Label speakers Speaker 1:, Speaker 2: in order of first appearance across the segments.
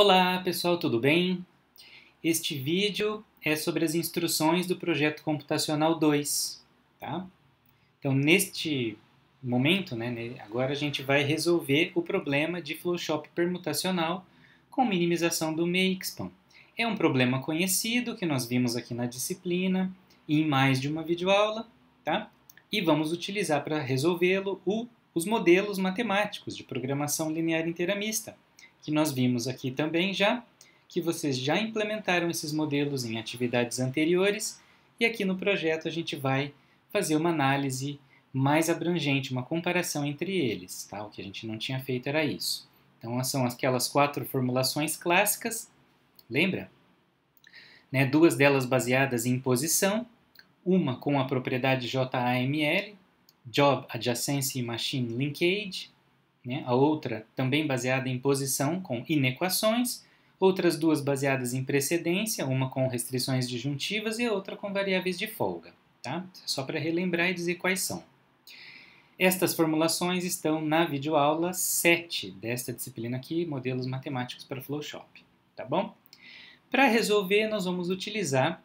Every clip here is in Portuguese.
Speaker 1: Olá pessoal, tudo bem? Este vídeo é sobre as instruções do projeto computacional 2, tá? Então neste momento, agora a gente vai resolver o problema de Flowshop permutacional com minimização do MEIXPAN. É um problema conhecido que nós vimos aqui na disciplina e em mais de uma videoaula, tá? E vamos utilizar para resolvê-lo os modelos matemáticos de programação linear inteira mista, que nós vimos aqui também já, que vocês já implementaram esses modelos em atividades anteriores, e aqui no projeto a gente vai fazer uma análise mais abrangente, uma comparação entre eles, tá? O que a gente não tinha feito era isso. Então são aquelas 4 formulações clássicas, lembra? Duas delas baseadas em posição, uma com a propriedade JAML, Job Adjacency Machine Linkage, a outra também baseada em posição com inequações, outras duas baseadas em precedência, uma com restrições disjuntivas e outra com variáveis de folga. Tá? Só para relembrar e dizer quais são. Estas formulações estão na videoaula 7 desta disciplina aqui, Modelos Matemáticos para Flowshop. Tá bom? Para resolver, nós vamos utilizar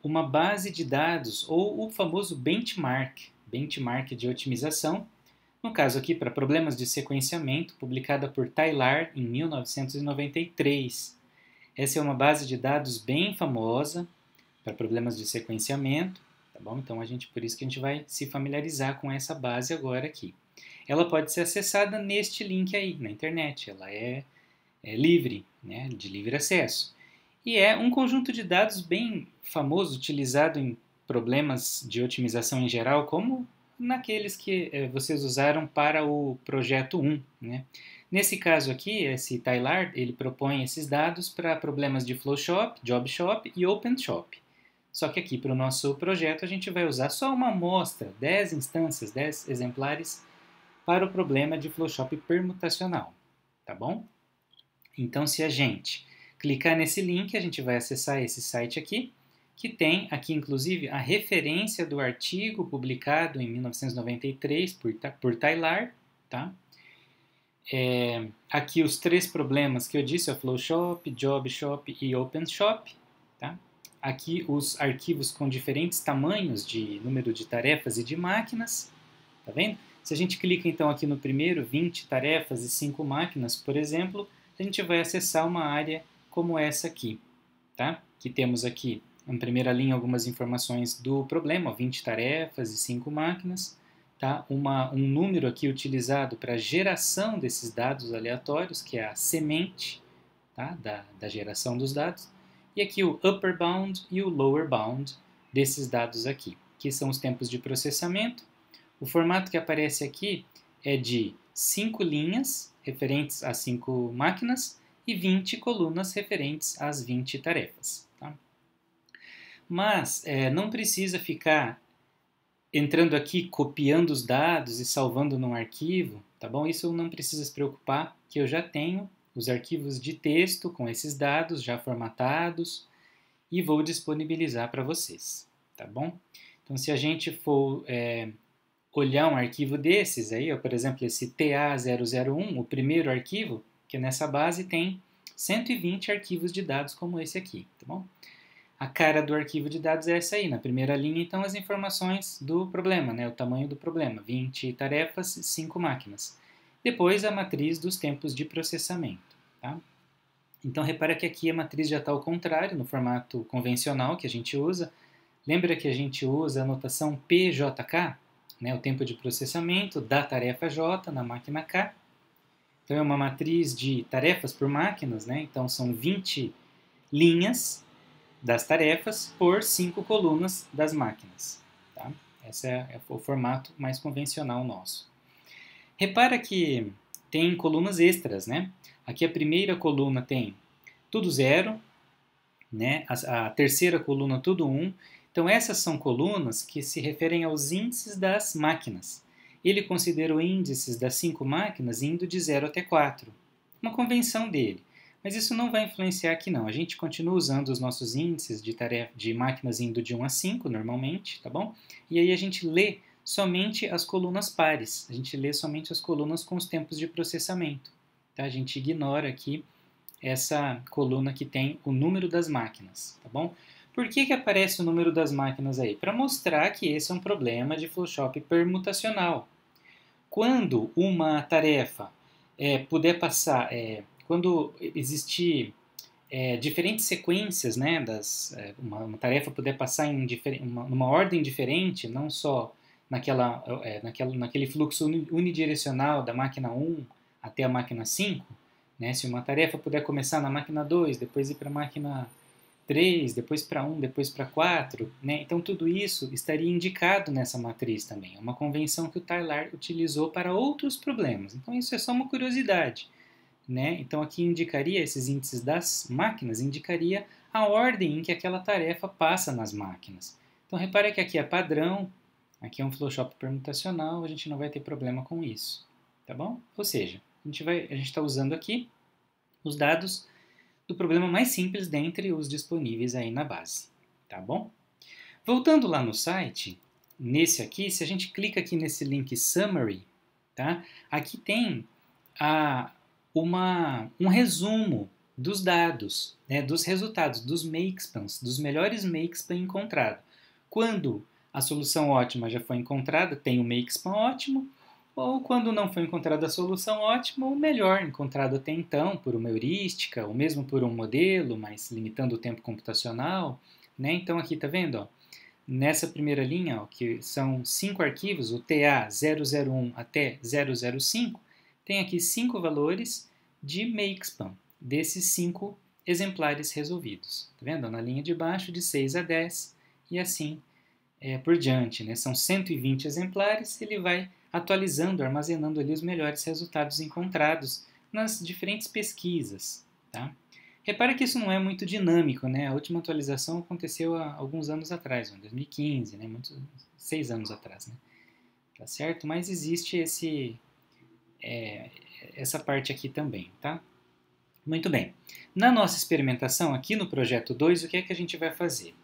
Speaker 1: uma base de dados ou o famoso benchmark de otimização, no caso aqui para problemas de sequenciamento, publicada por Taylor em 1993. Essa é uma base de dados bem famosa para problemas de sequenciamento, tá bom? Então por isso que a gente vai se familiarizar com essa base agora aqui. Ela pode ser acessada neste link aí na internet, ela é livre, de livre acesso. E é um conjunto de dados bem famoso, utilizado em problemas de otimização em geral, como naqueles que vocês usaram para o projeto 1. Nesse caso aqui, esse Taylor, ele propõe esses dados para problemas de Flowshop, JobShop e OpenShop. Só que aqui para o nosso projeto a gente vai usar só uma amostra, 10 instâncias, 10 exemplares para o problema de Flowshop permutacional, tá bom? Então se a gente clicar nesse link, a gente vai acessar esse site aqui, que tem aqui inclusive a referência do artigo publicado em 1993 por Taylor, tá? Aqui os 3 problemas que eu disse, o Flowshop, JobShop e OpenShop, tá? Aqui os arquivos com diferentes tamanhos de número de tarefas e de máquinas, tá vendo? Se a gente clica então aqui no primeiro, 20 tarefas e 5 máquinas, por exemplo, a gente vai acessar uma área como essa aqui, tá? Que temos aqui em primeira linha algumas informações do problema, 20 tarefas e 5 máquinas, tá? Um número aqui utilizado para a geração desses dados aleatórios, que é a semente, tá? da geração dos dados, e aqui o upper bound e o lower bound desses dados aqui, que são os tempos de processamento. O formato que aparece aqui é de 5 linhas referentes a 5 máquinas e 20 colunas referentes às 20 tarefas. Tá? Mas não precisa ficar entrando aqui, copiando os dados e salvando num arquivo, tá bom? Isso não precisa se preocupar, que eu já tenho os arquivos de texto com esses dados já formatados e vou disponibilizar para vocês, tá bom? Então, se a gente for olhar um arquivo desses, aí, por exemplo, esse TA001, o primeiro arquivo, que nessa base tem 120 arquivos de dados como esse aqui, tá bom? A cara do arquivo de dados é essa aí, na primeira linha, então, as informações do problema, o tamanho do problema, 20 tarefas, 5 máquinas. Depois, a matriz dos tempos de processamento, tá? Então, repara que aqui a matriz já está ao contrário, no formato convencional que a gente usa. Lembra que a gente usa a notação PJK, o tempo de processamento da tarefa J na máquina K. Então, é uma matriz de tarefas por máquinas, então são 20 linhas das tarefas por 5 colunas das máquinas. Tá? Esse é o formato mais convencional nosso. Repara que tem colunas extras, Aqui a primeira coluna tem tudo 0, a terceira coluna tudo 1. Então essas são colunas que se referem aos índices das máquinas. Ele considera os índices das 5 máquinas indo de 0 até 4. Uma convenção dele. Mas isso não vai influenciar aqui não. A gente continua usando os nossos índices de máquinas indo de 1 a 5 normalmente, tá bom? E aí a gente lê somente as colunas pares. A gente lê somente as colunas com os tempos de processamento. Tá? A gente ignora aqui essa coluna que tem o número das máquinas, tá bom? Por que aparece o número das máquinas aí? Para mostrar que esse é um problema de Flowshop permutacional. Quando uma tarefa puder passar, quando existir diferentes sequências, né, uma tarefa puder passar em numa ordem diferente, não só naquele fluxo unidirecional da máquina 1 até a máquina 5, né, se uma tarefa puder começar na máquina 2, depois ir para a máquina 3, depois para 1, depois para 4, né? Então tudo isso estaria indicado nessa matriz também. É uma convenção que o Tyler utilizou para outros problemas. Então isso é só uma curiosidade, né? Então aqui indicaria, esses índices das máquinas, indicaria a ordem em que aquela tarefa passa nas máquinas. Então repare que aqui é padrão, aqui é um Flowshop permutacional, a gente não vai ter problema com isso, tá bom? Ou seja, a gente está usando aqui os dados do problema mais simples dentre os disponíveis aí na base, tá bom? Voltando lá no site, nesse aqui, se a gente clica aqui nesse link Summary, tá? Aqui tem um resumo dos dados, né, dos resultados, dos makespans, dos melhores makespan encontrados. Quando a solução ótima já foi encontrada, tem o makespan ótimo, ou quando não foi encontrada a solução ótima, o melhor encontrado até então, por uma heurística, ou mesmo por um modelo, mas limitando o tempo computacional, né? Então aqui está vendo, ó, nessa primeira linha, ó, que são 5 arquivos, o TA 001 até 005, tem aqui 5 valores de makespan, desses 5 exemplares resolvidos. Tá vendo? Na linha de baixo, de 6 a 10, e assim por diante, né? São 120 exemplares, ele vai atualizando, armazenando ali os melhores resultados encontrados nas diferentes pesquisas, tá? Repara que isso não é muito dinâmico, né? A última atualização aconteceu há alguns anos atrás, em 2015, né? 6 anos atrás, né? Tá certo? Mas existe essa parte aqui também, tá? Muito bem. Na nossa experimentação aqui no projeto 2, o que é que a gente vai fazer?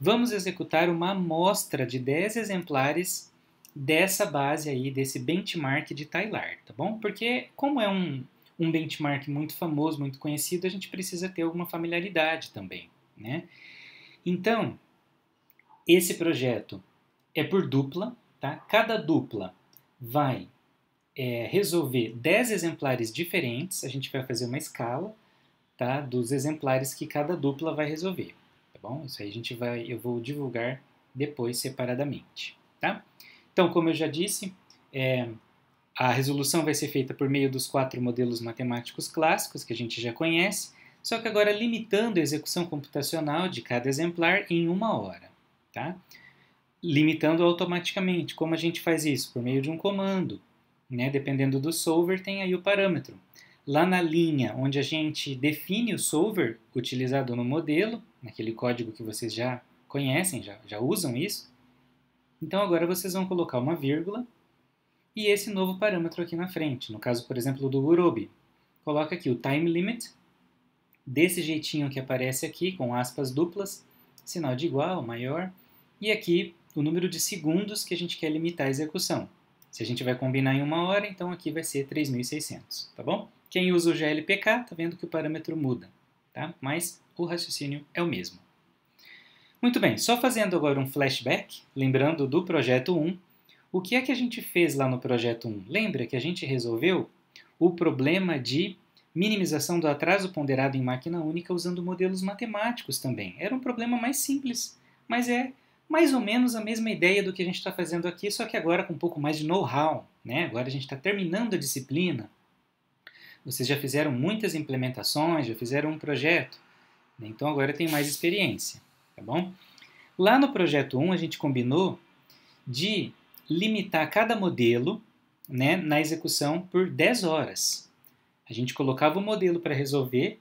Speaker 1: Vamos executar uma amostra de 10 exemplares dessa base aí, desse benchmark de Tyler, tá bom? Porque como é um benchmark muito famoso, muito conhecido, a gente precisa ter alguma familiaridade também, né? Então, esse projeto é por dupla, tá? Cada dupla vai resolver 10 exemplares diferentes, a gente vai fazer uma escala, tá? Dos exemplares que cada dupla vai resolver, tá bom? Isso aí eu vou divulgar depois separadamente, tá? Então, como eu já disse, a resolução vai ser feita por meio dos 4 modelos matemáticos clássicos que a gente já conhece, só que agora limitando a execução computacional de cada exemplar em 1 hora, tá? Limitando automaticamente. Como a gente faz isso? Por meio de um comando, né? Dependendo do solver, tem aí o parâmetro. Lá na linha onde a gente define o solver utilizado no modelo, naquele código que vocês já conhecem, já usam isso, então agora vocês vão colocar uma vírgula e esse novo parâmetro aqui na frente. No caso, por exemplo, do Gurobi. Coloca aqui o time limit, desse jeitinho que aparece aqui, com aspas duplas, sinal de igual, maior, e aqui o número de segundos que a gente quer limitar a execução. Se a gente vai combinar em 1 hora, então aqui vai ser 3.600, tá bom? Quem usa o GLPK, tá vendo que o parâmetro muda, tá? Mas o raciocínio é o mesmo. Muito bem, só fazendo agora um flashback, lembrando do projeto 1, o que é que a gente fez lá no projeto 1? Lembra que a gente resolveu o problema de minimização do atraso ponderado em máquina única usando modelos matemáticos também. Era um problema mais simples, mas é mais ou menos a mesma ideia do que a gente está fazendo aqui, só que agora com um pouco mais de know-how, né? Agora a gente está terminando a disciplina. Vocês já fizeram muitas implementações, já fizeram um projeto, né? Então agora tem mais experiência, tá bom? Lá no projeto 1 a gente combinou de limitar cada modelo, né, na execução por 10 horas. A gente colocava o modelo para resolver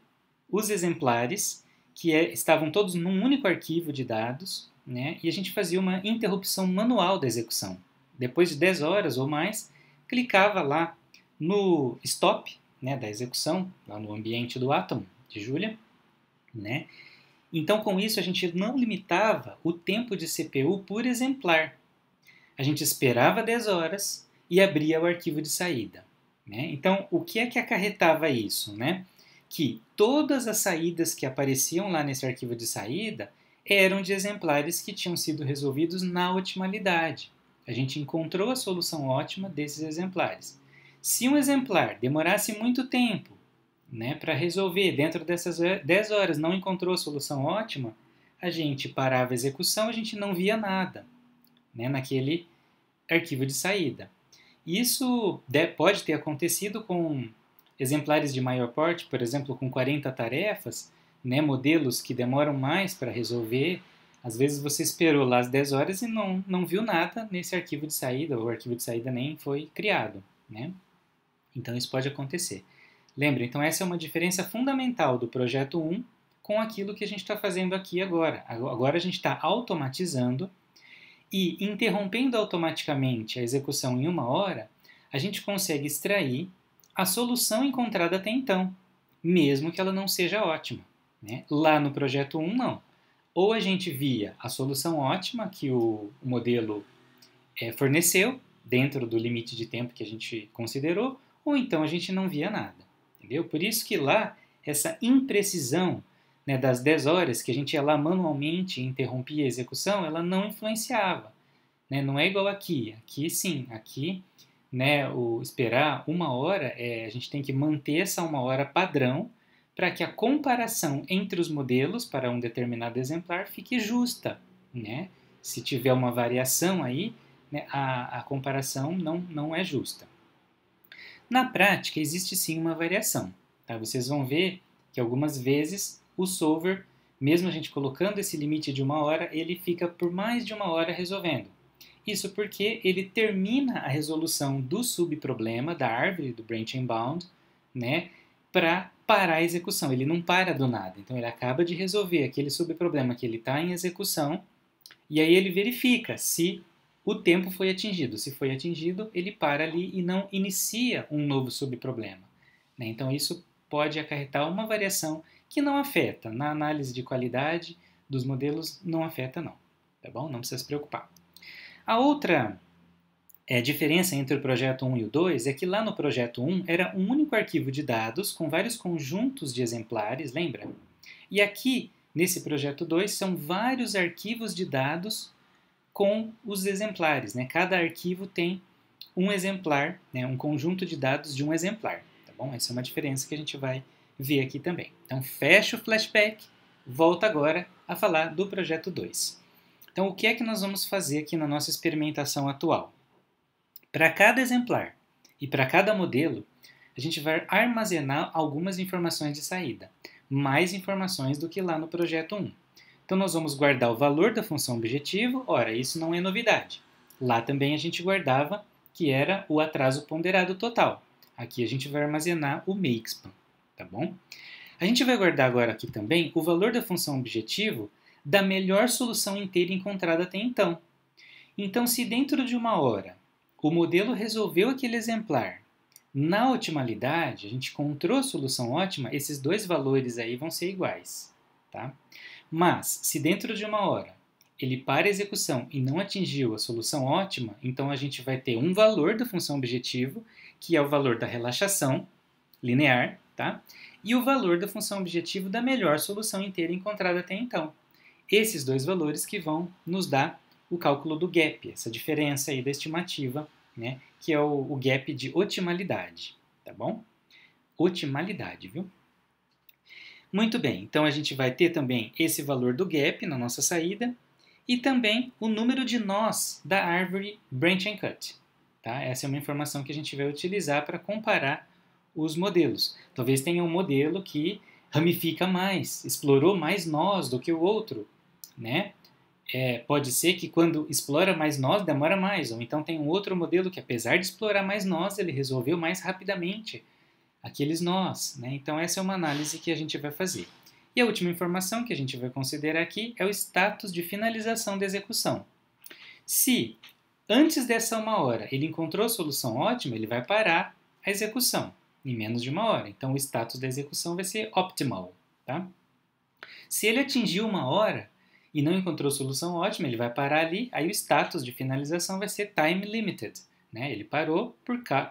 Speaker 1: os exemplares que estavam todos num único arquivo de dados, né, e a gente fazia uma interrupção manual da execução. Depois de 10 horas ou mais, clicava lá no stop, né, da execução, lá no ambiente do Atom de Julia, né? Então, com isso, a gente não limitava o tempo de CPU por exemplar. A gente esperava 10 horas e abria o arquivo de saída, né? Então, o que é que acarretava isso, né? que todas as saídas que apareciam lá nesse arquivo de saída eram de exemplares que tinham sido resolvidos na otimalidade. A gente encontrou a solução ótima desses exemplares. Se um exemplar demorasse muito tempo, né, para resolver, dentro dessas 10 horas não encontrou a solução ótima, a gente parava a execução, a gente não via nada, né, naquele arquivo de saída. Isso pode ter acontecido com exemplares de maior porte, por exemplo, com 40 tarefas, né, modelos que demoram mais para resolver. Às vezes você esperou lá as 10 horas e não viu nada nesse arquivo de saída, ou o arquivo de saída nem foi criado, né? Então isso pode acontecer. Lembra, então essa é uma diferença fundamental do projeto 1 com aquilo que a gente está fazendo aqui agora. Agora a gente está automatizando e interrompendo automaticamente a execução em 1 hora, a gente consegue extrair a solução encontrada até então, mesmo que ela não seja ótima, né? Lá no projeto 1, não. Ou a gente via a solução ótima que o modelo forneceu, dentro do limite de tempo que a gente considerou, ou então a gente não via nada. Entendeu? Por isso que lá, essa imprecisão, né, das 10 horas, que a gente ia lá manualmente e interrompia a execução, ela não influenciava. Né? Não é igual aqui. Aqui sim, aqui, né, o esperar 1 hora, a gente tem que manter essa 1 hora padrão para que a comparação entre os modelos para um determinado exemplar fique justa. Né? Se tiver uma variação aí, né, a comparação não é justa. Na prática, existe sim uma variação. Tá? Vocês vão ver que algumas vezes o solver, mesmo a gente colocando esse limite de 1 hora, ele fica por mais de 1 hora resolvendo. Isso porque ele termina a resolução do subproblema, da árvore, do branching bound, né, para parar a execução. Ele não para do nada. Então ele acaba de resolver aquele subproblema que ele está em execução e aí ele verifica se o tempo foi atingido. Se foi atingido, ele para ali e não inicia um novo subproblema. Né? Então isso pode acarretar uma variação que não afeta. Na análise de qualidade dos modelos, não afeta não. Tá bom? Não precisa se preocupar. A outra diferença entre o projeto 1 e o 2 é que lá no projeto 1 era um único arquivo de dados com vários conjuntos de exemplares, lembra? E aqui, nesse projeto 2, são vários arquivos de dados com os exemplares. Né? Cada arquivo tem um exemplar, né? Um conjunto de dados de um exemplar. Tá bom? Essa é uma diferença que a gente vai ver aqui também. Então, fecha o flashback, volta agora a falar do projeto 2. Então, o que é que nós vamos fazer aqui na nossa experimentação atual? Para cada exemplar e para cada modelo, a gente vai armazenar algumas informações de saída, mais informações do que lá no projeto 1. Então, nós vamos guardar o valor da função objetivo. Ora, isso não é novidade. Lá também a gente guardava que era o atraso ponderado total. Aqui a gente vai armazenar o makespan, tá bom? A gente vai guardar agora aqui também o valor da função objetivo da melhor solução inteira encontrada até então. Então, se dentro de 1 hora o modelo resolveu aquele exemplar na otimalidade, a gente encontrou a solução ótima, esses dois valores aí vão ser iguais, tá? Mas, se dentro de 1 hora ele para a execução e não atingiu a solução ótima, então a gente vai ter um valor da função objetivo, que é o valor da relaxação linear, tá? E o valor da função objetivo da melhor solução inteira encontrada até então. Esses dois valores que vão nos dar o cálculo do gap, essa diferença aí da estimativa, né? Que é o gap de otimalidade, tá bom? Otimalidade, viu? Muito bem, então a gente vai ter também esse valor do gap na nossa saída e também o número de nós da árvore branch and cut. Tá? Essa é uma informação que a gente vai utilizar para comparar os modelos. Talvez tenha um modelo que ramifica mais, explorou mais nós do que o outro. Né? Pode ser que quando explora mais nós demora mais, ou então tem um outro modelo que apesar de explorar mais nós, ele resolveu mais rapidamente aqueles nós, né? Então essa é uma análise que a gente vai fazer. E a última informação que a gente vai considerar aqui é o status de finalização da execução. Se antes dessa 1 hora ele encontrou a solução ótima, ele vai parar a execução em menos de 1 hora. Então o status da execução vai ser optimal, tá? Se ele atingiu 1 hora e não encontrou solução ótima, ele vai parar ali, aí o status de finalização vai ser time limited, né? Ele parou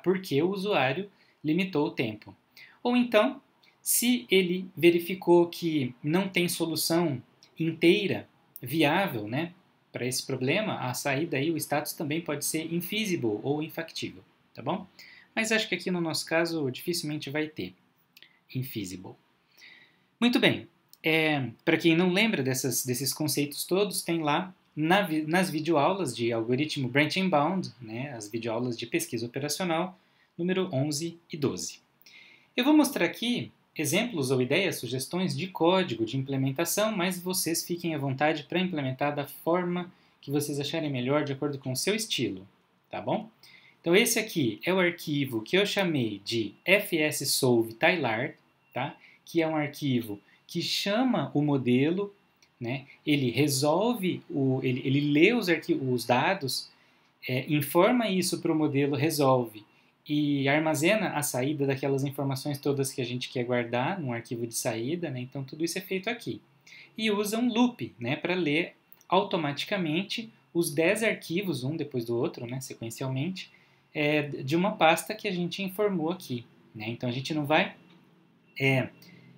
Speaker 1: porque o usuário limitou o tempo. Ou então, Se ele verificou que não tem solução inteira, viável, né, para esse problema, a saída aí, o status também pode ser infeasible ou infactível, tá bom? Mas acho que aqui no nosso caso dificilmente vai ter infeasible. Muito bem, para quem não lembra desses conceitos todos, tem lá nas videoaulas de algoritmo Branch and Bound, né, as videoaulas de pesquisa operacional, número 11 e 12. Eu vou mostrar aqui exemplos ou ideias, sugestões de código de implementação, mas vocês fiquem à vontade para implementar da forma que vocês acharem melhor, de acordo com o seu estilo, tá bom? Então esse aqui é o arquivo que eu chamei de fssolve-tailard, tá? Que é um arquivo que chama o modelo, né? Ele resolve, ele lê os dados, informa isso para o modelo, resolve e armazena a saída daquelas informações todas que a gente quer guardar num arquivo de saída, né? Então tudo isso é feito aqui. E usa um loop, né, para ler automaticamente os 10 arquivos, um depois do outro, né, sequencialmente, de uma pasta que a gente informou aqui, né? Então a gente não vai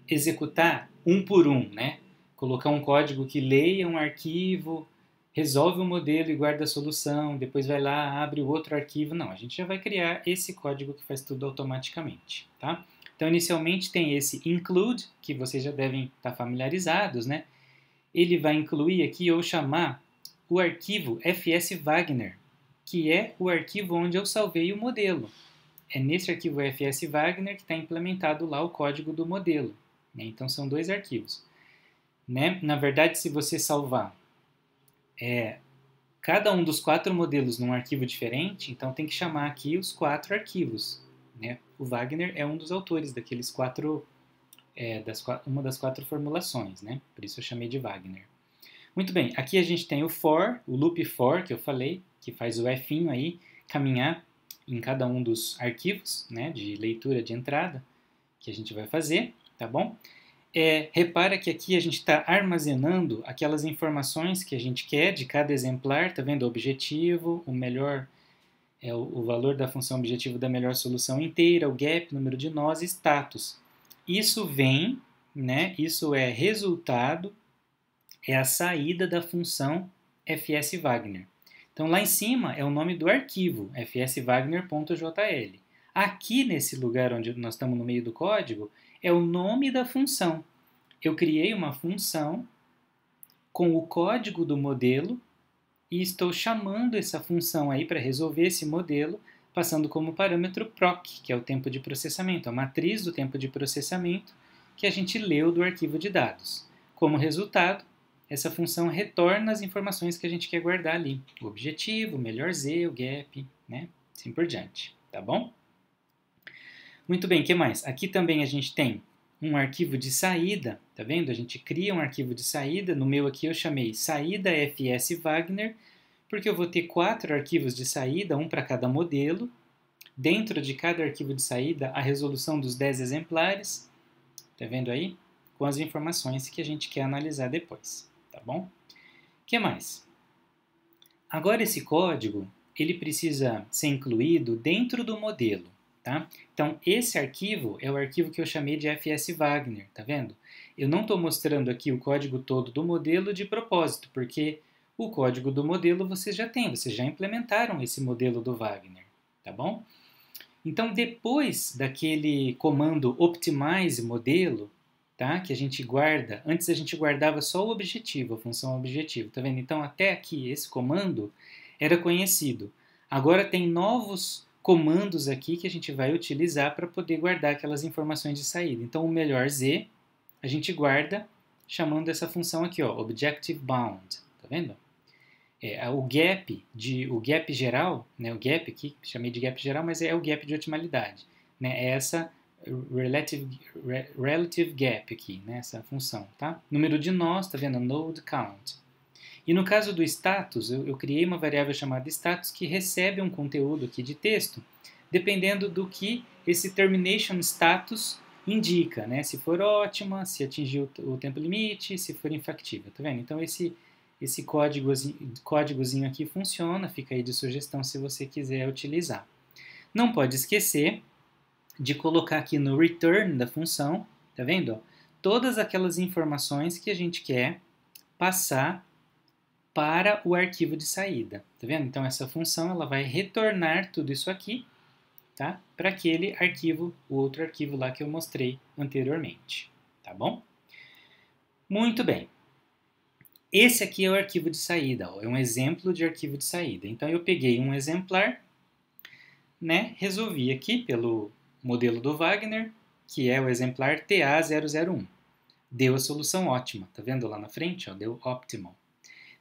Speaker 1: executar um por um, né? Colocar um código que leia um arquivo, resolve o modelo e guarda a solução, depois vai lá, abre o outro arquivo. Não, a gente já vai criar esse código que faz tudo automaticamente, tá? Então, inicialmente tem esse include, que vocês já devem estar familiarizados, né? Ele vai incluir aqui ou chamar o arquivo fswagner, que é o arquivo onde eu salvei o modelo. É nesse arquivo fswagner que está implementado lá o código do modelo, né? Então, são dois arquivos, né? Na verdade, se você salvar cada um dos 4 modelos num arquivo diferente, então tem que chamar aqui os 4 arquivos, né? O Wagner é um dos autores daqueles uma das 4 formulações, né? Por isso eu chamei de Wagner. Muito bem, aqui a gente tem o for, o loop for que eu falei, que faz o finho aí caminhar em cada um dos arquivos, né, de leitura de entrada que a gente vai fazer, tá bom? Repara que aqui a gente está armazenando aquelas informações que a gente quer de cada exemplar, tá vendo? O objetivo, o melhor, o valor da função objetivo da melhor solução inteira, o gap, número de nós e status. Isso vem, né? Isso é resultado, é a saída da função fswagner. Então lá em cima é o nome do arquivo, fswagner.jl. Aqui nesse lugar onde nós estamos no meio do código, é o nome da função. Eu criei uma função com o código do modelo e estou chamando essa função aí para resolver esse modelo, passando como parâmetro proc, que é o tempo de processamento, a matriz do tempo de processamento que a gente leu do arquivo de dados. Como resultado, essa função retorna as informações que a gente quer guardar ali. O objetivo, o melhor z, o gap, né? Assim por diante, tá bom? Muito bem, o que mais? Aqui também a gente tem um arquivo de saída, tá vendo? A gente cria um arquivo de saída, no meu aqui eu chamei saída fswagner, porque eu vou ter 4 arquivos de saída, um para cada modelo. Dentro de cada arquivo de saída, a resolução dos 10 exemplares, tá vendo aí? Com as informações que a gente quer analisar depois, tá bom? O que mais? Agora esse código, ele precisa ser incluído dentro do modelo. Tá? Então, esse arquivo é o arquivo que eu chamei de fswagner, tá vendo? Eu não estou mostrando aqui o código todo do modelo de propósito, porque o código do modelo vocês já têm, vocês já implementaram esse modelo do Wagner, tá bom? Então, depois daquele comando optimize modelo, tá? Que a gente guarda, antes a gente guardava só o objetivo, a função objetivo, tá vendo? Então, até aqui, esse comando era conhecido. Agora tem novos comandos aqui que a gente vai utilizar para poder guardar aquelas informações de saída. Então, o melhor z a gente guarda chamando essa função aqui, ó, objective bound, tá vendo? O gap geral, né, o gap aqui, chamei de gap geral, mas é o gap de otimalidade, né? É essa relative gap aqui, né, essa função, tá? Número de nós, tá vendo? Node count. E no caso do status, eu criei uma variável chamada status que recebe um conteúdo aqui de texto, dependendo do que esse termination status indica, né? Se for ótima, se atingiu o tempo limite, se for infactível, tá vendo? Então esse códigozinho aqui funciona, fica aí de sugestão se você quiser utilizar. Não pode esquecer de colocar aqui no return da função, Tá vendo? Ó? Todas aquelas informações que a gente quer passar para o arquivo de saída. Tá vendo? Então essa função ela vai retornar tudo isso aqui, tá? Para aquele arquivo, o outro arquivo lá que eu mostrei anteriormente. Tá bom? Muito bem. Esse aqui é o arquivo de saída, ó, é um exemplo de arquivo de saída. Então eu peguei um exemplar, né, resolvi aqui pelo modelo do Wagner, que é o exemplar TA001. Deu a solução ótima, tá vendo lá na frente? Ó, deu optimal.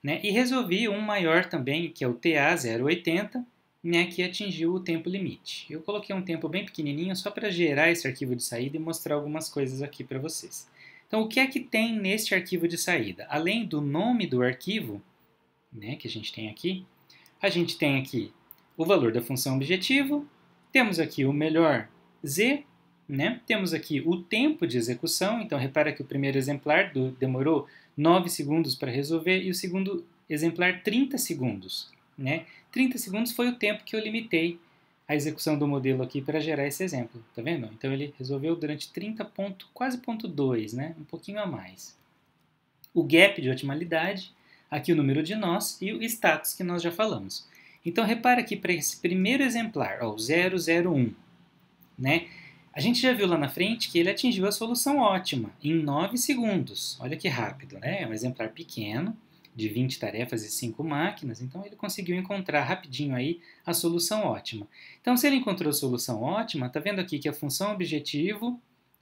Speaker 1: Né? E resolvi um maior também, que é o TA080, né, que atingiu o tempo limite. Eu coloquei um tempo bem pequenininho só para gerar esse arquivo de saída e mostrar algumas coisas aqui para vocês. Então, o que é que tem neste arquivo de saída? Além do nome do arquivo, né, que a gente tem aqui o valor da função objetivo, temos aqui o melhor z, né, temos aqui o tempo de execução, então repara que o primeiro exemplar demorou 9 segundos para resolver e o segundo exemplar 30 segundos. Né? 30 segundos foi o tempo que eu limitei a execução do modelo aqui para gerar esse exemplo, tá vendo? Então ele resolveu durante 30 quase 0,2, né? Um pouquinho a mais. O gap de otimalidade, aqui o número de nós e o status que nós já falamos. Então repara aqui para esse primeiro exemplar, ó, o 001, né? A gente já viu lá na frente que ele atingiu a solução ótima em 9 segundos. Olha que rápido, né? É um exemplar pequeno, de 20 tarefas e 5 máquinas, então ele conseguiu encontrar rapidinho aí a solução ótima. Então, se ele encontrou a solução ótima, tá vendo aqui que a função objetivo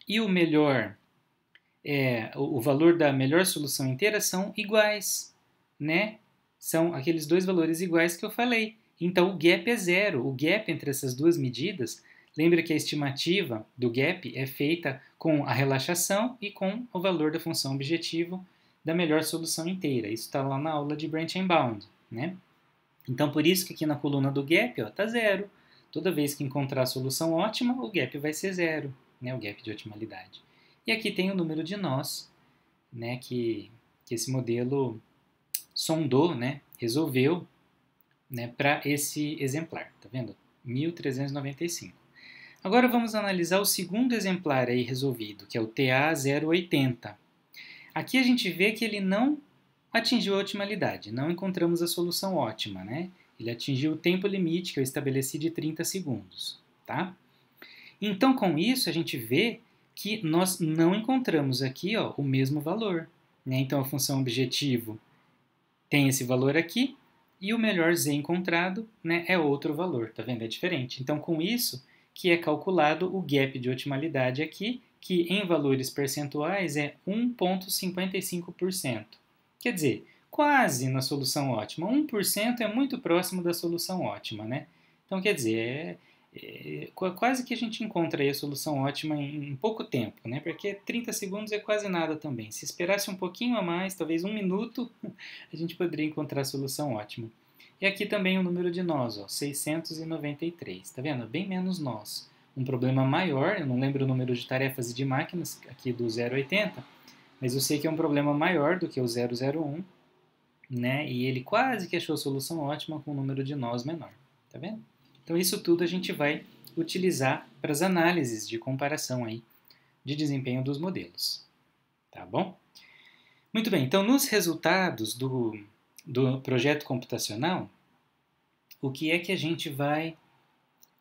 Speaker 1: e o melhor, o valor da melhor solução inteira são iguais, né? São aqueles dois valores iguais que eu falei. Então, o gap é zero. O gap entre essas duas medidas, lembra que a estimativa do gap é feita com a relaxação e com o valor da função objetivo da melhor solução inteira. Isso está lá na aula de Branch and Bound, né? Então, por isso que aqui na coluna do gap está zero. Toda vez que encontrar a solução ótima, o gap vai ser zero, né? O gap de otimalidade. E aqui tem o número de nós, né? Que esse modelo sondou, né? Resolveu, né? Para esse exemplar, tá vendo? 1395. Agora vamos analisar o segundo exemplar aí resolvido, que é o TA080. Aqui a gente vê que ele não atingiu a otimalidade, não encontramos a solução ótima, né? Ele atingiu o tempo limite que eu estabeleci de 30 segundos, tá? Então, com isso, a gente vê que nós não encontramos aqui, ó, o mesmo valor, né? Então, a função objetivo tem esse valor aqui e o melhor z encontrado, né, é outro valor, tá vendo? É diferente. Então, com isso que é calculado o gap de otimalidade aqui, que em valores percentuais é 1,55%. Quer dizer, quase na solução ótima. 1% é muito próximo da solução ótima, né? Então, quer dizer, quase que a gente encontra aí a solução ótima em pouco tempo, né? Porque 30 segundos é quase nada também. Se esperasse um pouquinho a mais, talvez 1 minuto, a gente poderia encontrar a solução ótima. E aqui também o número de nós, ó, 693. Tá vendo? Bem menos nós. Um problema maior, eu não lembro o número de tarefas e de máquinas aqui do 080, mas eu sei que é um problema maior do que o 001, né? E ele quase que achou a solução ótima com um número de nós menor. Tá vendo? Então isso tudo a gente vai utilizar para as análises de comparação aí de desempenho dos modelos. Tá bom? Muito bem, então nos resultados do projeto computacional, o que é que a gente vai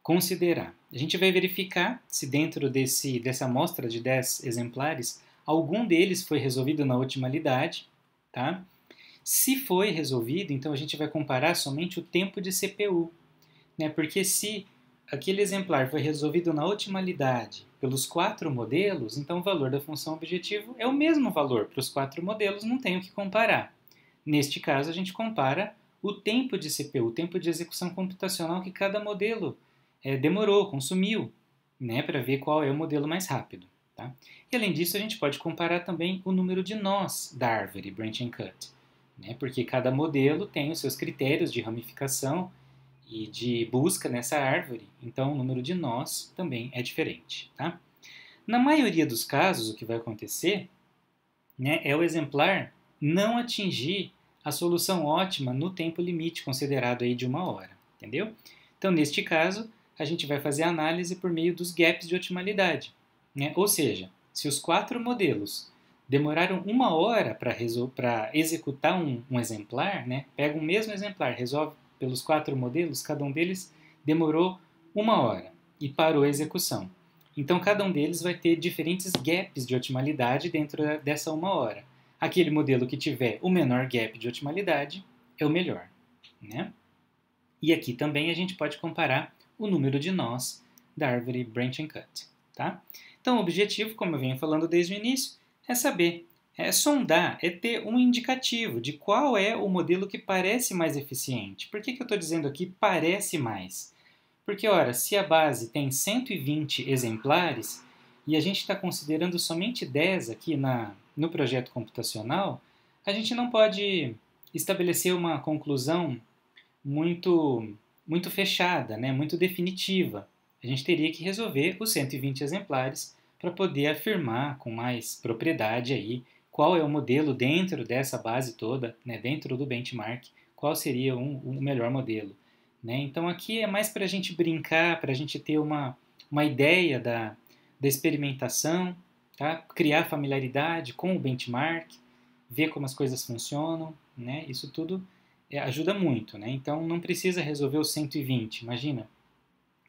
Speaker 1: considerar? A gente vai verificar se dentro dessa amostra de 10 exemplares, algum deles foi resolvido na otimalidade, tá? Se foi resolvido, então a gente vai comparar somente o tempo de CPU, né? Porque se aquele exemplar foi resolvido na otimalidade pelos 4 modelos, então o valor da função objetivo é o mesmo valor para os 4 modelos, não tem o que comparar. Neste caso, a gente compara o tempo de CPU, o tempo de execução computacional que cada modelo demorou, consumiu, né, para ver qual é o modelo mais rápido. Tá? E além disso, a gente pode comparar também o número de nós da árvore Branch and Cut, né, porque cada modelo tem os seus critérios de ramificação e de busca nessa árvore, então o número de nós também é diferente. Tá? Na maioria dos casos, o que vai acontecer, né, é o exemplar não atingir a solução ótima no tempo limite considerado aí de 1 hora, entendeu? Então, neste caso, a gente vai fazer a análise por meio dos gaps de otimalidade, né? Ou seja, Se os 4 modelos demoraram 1 hora para executar um exemplar, né? Pega o mesmo exemplar, resolve pelos 4 modelos, cada um deles demorou 1 hora e parou a execução. Então, cada um deles vai ter diferentes gaps de otimalidade dentro dessa 1 hora. Aquele modelo que tiver o menor gap de otimalidade é o melhor, né? E aqui também a gente pode comparar o número de nós da árvore Branch and Cut, tá? Então, o objetivo, como eu venho falando desde o início, é saber, sondar, é ter um indicativo de qual é o modelo que parece mais eficiente. Por que eu estou dizendo aqui parece mais? Porque, ora, se a base tem 120 exemplares e a gente está considerando somente 10 aqui no projeto computacional, a gente não pode estabelecer uma conclusão muito fechada, né? Muito definitiva. A gente teria que resolver os 120 exemplares para poder afirmar com mais propriedade aí qual é o modelo dentro dessa base toda, né? Dentro do benchmark, qual seria o melhor modelo. Né? Então aqui é mais para a gente brincar, para a gente ter uma ideia da experimentação, tá? Criar familiaridade com o benchmark, ver como as coisas funcionam, né? Isso tudo ajuda muito. Né? Então não precisa resolver os 120, imagina.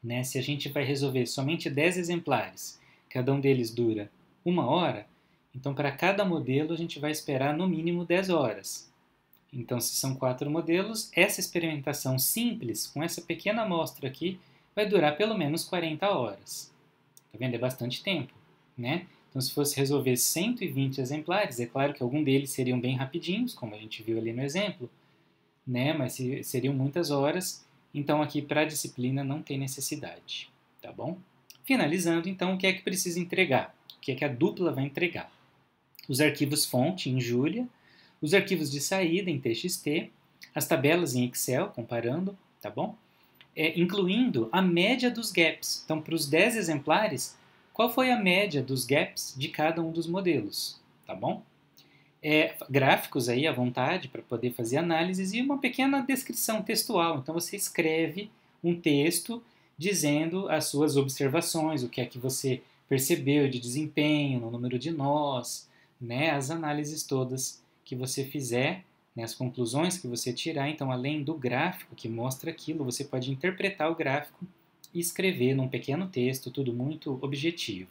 Speaker 1: Né? Se a gente vai resolver somente 10 exemplares, cada um deles dura 1 hora, então para cada modelo a gente vai esperar no mínimo 10 horas. Então, se são 4 modelos, essa experimentação simples, com essa pequena amostra aqui, vai durar pelo menos 40 horas. Tá vendo? É bastante tempo, né? Então, se fosse resolver 120 exemplares, é claro que algum deles seriam bem rapidinhos, como a gente viu ali no exemplo, né? Mas seriam muitas horas, então aqui para a disciplina não tem necessidade, tá bom? Finalizando, então, o que é que precisa entregar? O que é que a dupla vai entregar? Os arquivos fonte em Julia, os arquivos de saída em TXT, as tabelas em Excel, comparando, tá bom? Incluindo a média dos gaps. Então, para os 10 exemplares, qual foi a média dos gaps de cada um dos modelos, tá bom? Gráficos aí à vontade para poder fazer análises e uma pequena descrição textual. Então, você escreve um texto dizendo as suas observações, o que é que você percebeu de desempenho, no número de nós, né, as análises todas que você fizer, né, as conclusões que você tirar. Então, além do gráfico que mostra aquilo, você pode interpretar o gráfico e escrever num pequeno texto, tudo muito objetivo,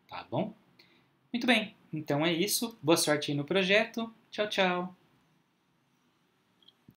Speaker 1: tá bom? Muito bem, então é isso. Boa sorte aí no projeto. Tchau, tchau!